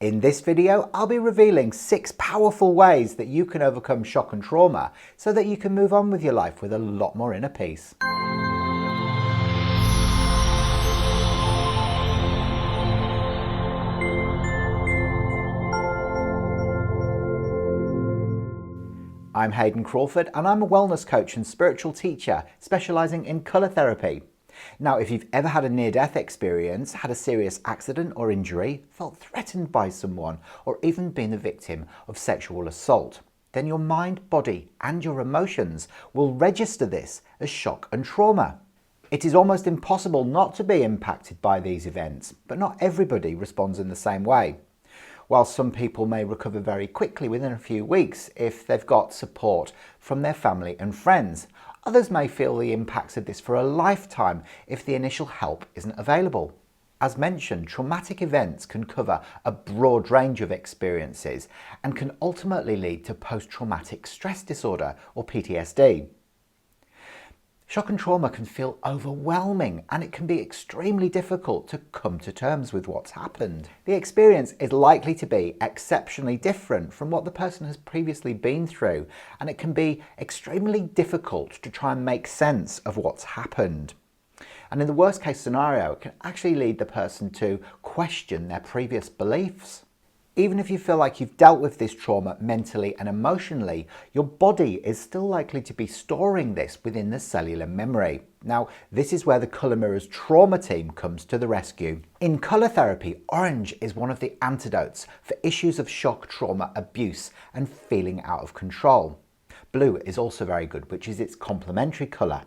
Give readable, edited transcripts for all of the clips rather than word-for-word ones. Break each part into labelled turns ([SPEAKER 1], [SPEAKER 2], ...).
[SPEAKER 1] In this video, I'll be revealing 6 powerful ways that you can overcome shock and trauma so that you can move on with your life with a lot more inner peace. I'm Hayden Crawford and I'm a wellness coach and spiritual teacher specialising in colour therapy. Now, if you've ever had a near-death experience, had a serious accident or injury, felt threatened by someone, or even been a victim of sexual assault, then your mind, body and your emotions will register this as shock and trauma. It is almost impossible not to be impacted by these events, but not everybody responds in the same way. While some people may recover very quickly within a few weeks if they've got support from their family and friends, others may feel the impacts of this for a lifetime if the initial help isn't available. As mentioned, traumatic events can cover a broad range of experiences and can ultimately lead to post-traumatic stress disorder or PTSD. Shock and trauma can feel overwhelming and it can be extremely difficult to come to terms with what's happened. The experience is likely to be exceptionally different from what the person has previously been through, and it can be extremely difficult to try and make sense of what's happened. And in the worst case scenario, it can actually lead the person to question their previous beliefs. Even if you feel like you've dealt with this trauma mentally and emotionally, your body is still likely to be storing this within the cellular memory. Now, this is where the Colour Mirrors trauma team comes to the rescue. In colour therapy, orange is one of the antidotes for issues of shock, trauma, abuse and feeling out of control. Blue is also very good, which is its complementary colour.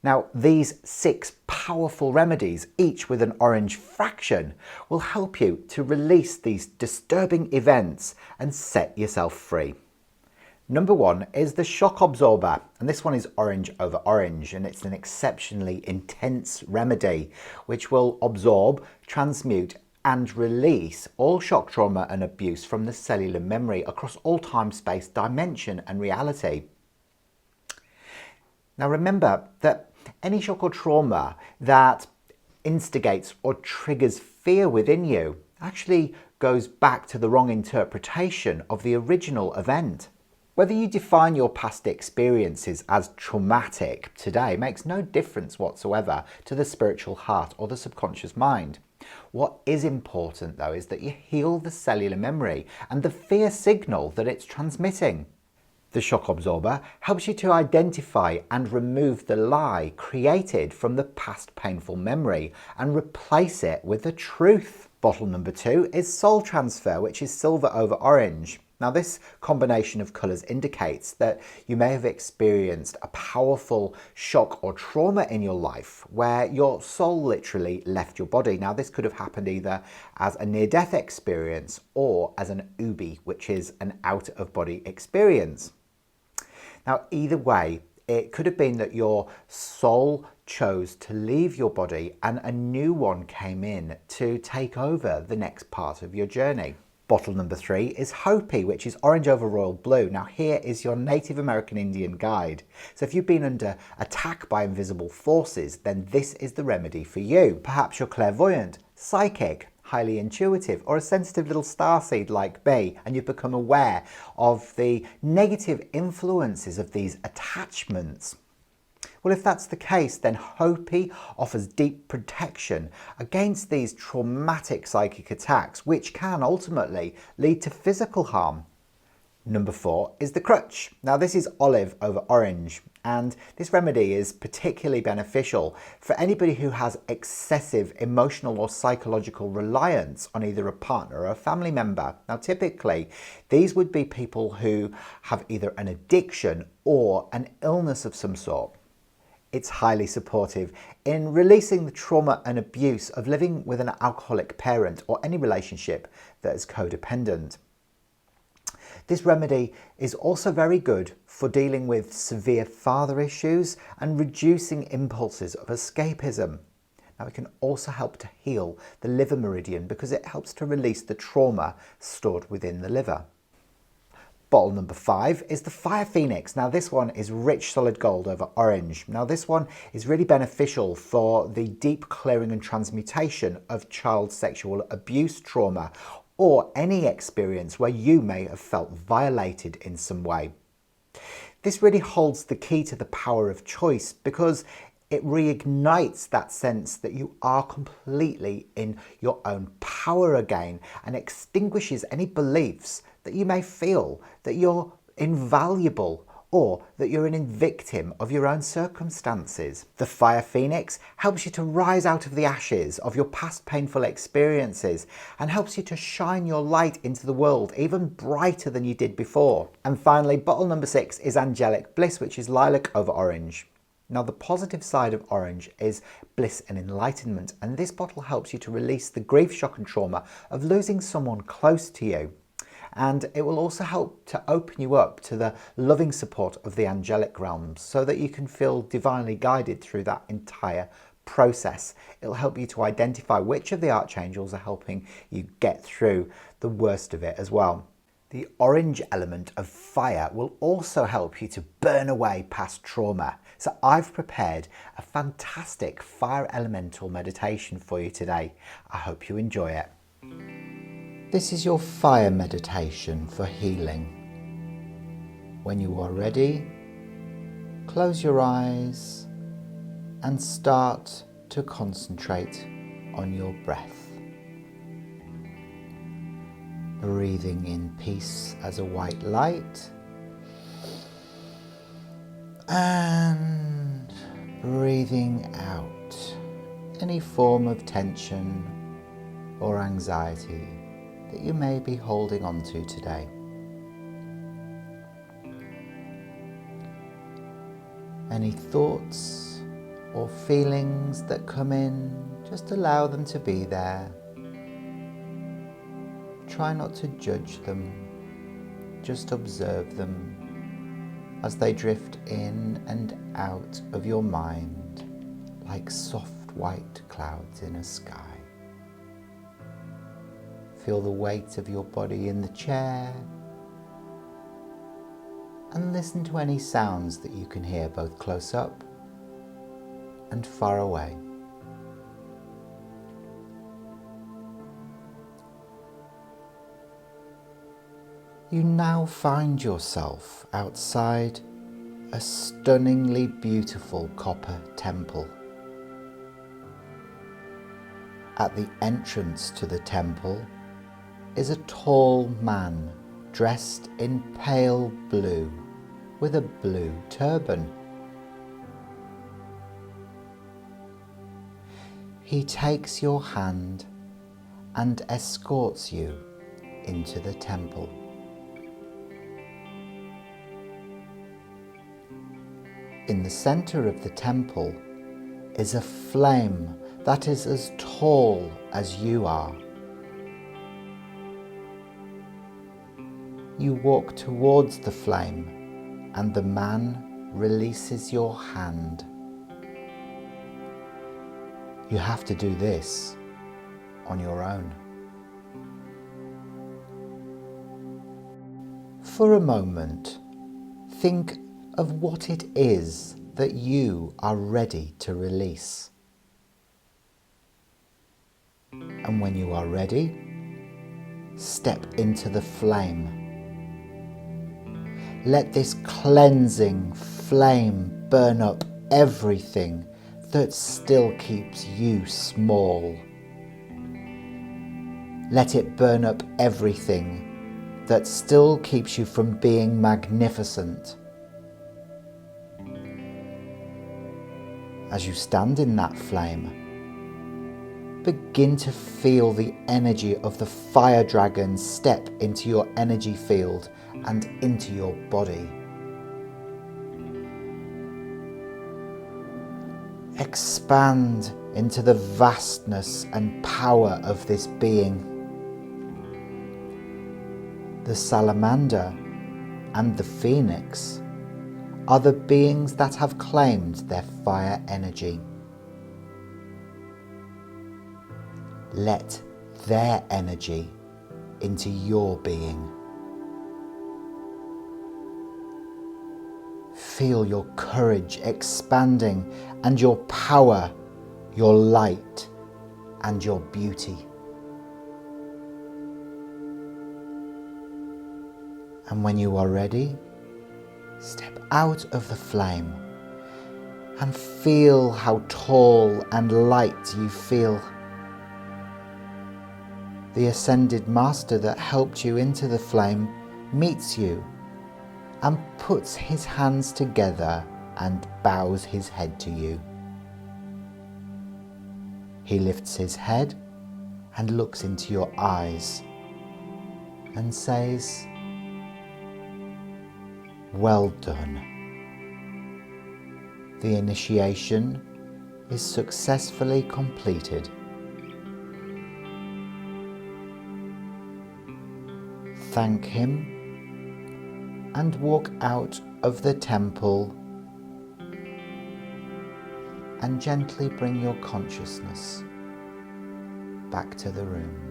[SPEAKER 1] Now, these 6 powerful remedies, each with an orange fraction, will help you to release these disturbing events and set yourself free. Number 1 is the shock absorber, and this one is orange over orange, and it's an exceptionally intense remedy which will absorb, transmute and release all shock, trauma and abuse from the cellular memory across all time, space, dimension and reality. Now remember that any shock or trauma that instigates or triggers fear within you actually goes back to the wrong interpretation of the original event. Whether you define your past experiences as traumatic today makes no difference whatsoever to the spiritual heart or the subconscious mind. What is important though is that you heal the cellular memory and the fear signal that it's transmitting. The shock absorber helps you to identify and remove the lie created from the past painful memory and replace it with the truth. Bottle number 2 is soul transfer, which is silver over orange. Now, this combination of colours indicates that you may have experienced a powerful shock or trauma in your life where your soul literally left your body. Now, this could have happened either as a near-death experience or as an UBI, which is an out-of-body experience. Now, either way, it could have been that your soul chose to leave your body and a new one came in to take over the next part of your journey. Bottle number 3 is Hopi, which is orange over royal blue. Now, here is your Native American Indian guide. So if you've been under attack by invisible forces, then this is the remedy for you. Perhaps you're clairvoyant, psychic, highly intuitive, or a sensitive little starseed like me, and you've become aware of the negative influences of these attachments. Well, if that's the case, then Hopi offers deep protection against these traumatic psychic attacks, which can ultimately lead to physical harm. Number 4 is the crutch. Now, this is olive over orange, and this remedy is particularly beneficial for anybody who has excessive emotional or psychological reliance on either a partner or a family member. Now, typically, these would be people who have either an addiction or an illness of some sort. It's highly supportive in releasing the trauma and abuse of living with an alcoholic parent or any relationship that is codependent. This remedy is also very good for dealing with severe father issues and reducing impulses of escapism. Now, it can also help to heal the liver meridian because it helps to release the trauma stored within the liver. Bottle number 5 is the Fire Phoenix. Now, this one is rich solid gold over orange. Now, this one is really beneficial for the deep clearing and transmutation of child sexual abuse trauma or any experience where you may have felt violated in some way. This really holds the key to the power of choice because it reignites that sense that you are completely in your own power again and extinguishes any beliefs that you may feel that you're invaluable or that you're a victim of your own circumstances. The Fire Phoenix helps you to rise out of the ashes of your past painful experiences and helps you to shine your light into the world even brighter than you did before. And finally, bottle number 6 is Angelic Bliss, which is lilac over orange. Now, the positive side of orange is bliss and enlightenment, and this bottle helps you to release the grief, shock and trauma of losing someone close to you. And it will also help to open you up to the loving support of the angelic realms so that you can feel divinely guided through that entire process. It'll help you to identify which of the archangels are helping you get through the worst of it as well. The orange element of fire will also help you to burn away past trauma. So I've prepared a fantastic fire elemental meditation for you today. I hope you enjoy it. This is your fire meditation for healing. When you are ready, close your eyes and start to concentrate on your breath. Breathing in peace as a white light and breathing out any form of tension or anxiety that you may be holding on to today. Any thoughts or feelings that come in, just allow them to be there. Try not to judge them, just observe them as they drift in and out of your mind like soft white clouds in a sky. Feel the weight of your body in the chair and listen to any sounds that you can hear both close up and far away. You now find yourself outside a stunningly beautiful copper temple. At the entrance to the temple is a tall man dressed in pale blue with a blue turban. He takes your hand and escorts you into the temple. In the center of the temple is a flame that is as tall as you are. You walk towards the flame and the man releases your hand. You have to do this on your own. For a moment, think of what it is that you are ready to release. And when you are ready, step into the flame. Let this cleansing flame burn up everything that still keeps you small. Let it burn up everything that still keeps you from being magnificent. As you stand in that flame, begin to feel the energy of the fire dragon step into your energy field and into your body. Expand into the vastness and power of this being. The salamander and the phoenix are the beings that have claimed their fire energy. Let their energy into your being. Feel your courage expanding and your power, your light and your beauty. And when you are ready, step out of the flame and feel how tall and light you feel. The ascended master that helped you into the flame meets you and puts his hands together and bows his head to you. He lifts his head and looks into your eyes and says, "Well done. The initiation is successfully completed. Thank him and walk out of the temple and gently bring your consciousness back to the room."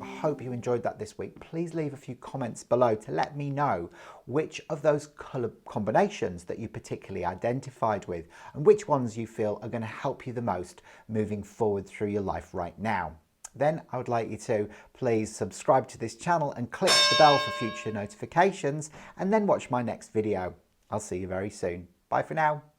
[SPEAKER 1] I hope you enjoyed that this week. Please leave a few comments below to let me know which of those colour combinations that you particularly identified with and which ones you feel are going to help you the most moving forward through your life right now. Then I would like you to please subscribe to this channel and click the bell for future notifications, and then watch my next video. I'll see you very soon. Bye for now.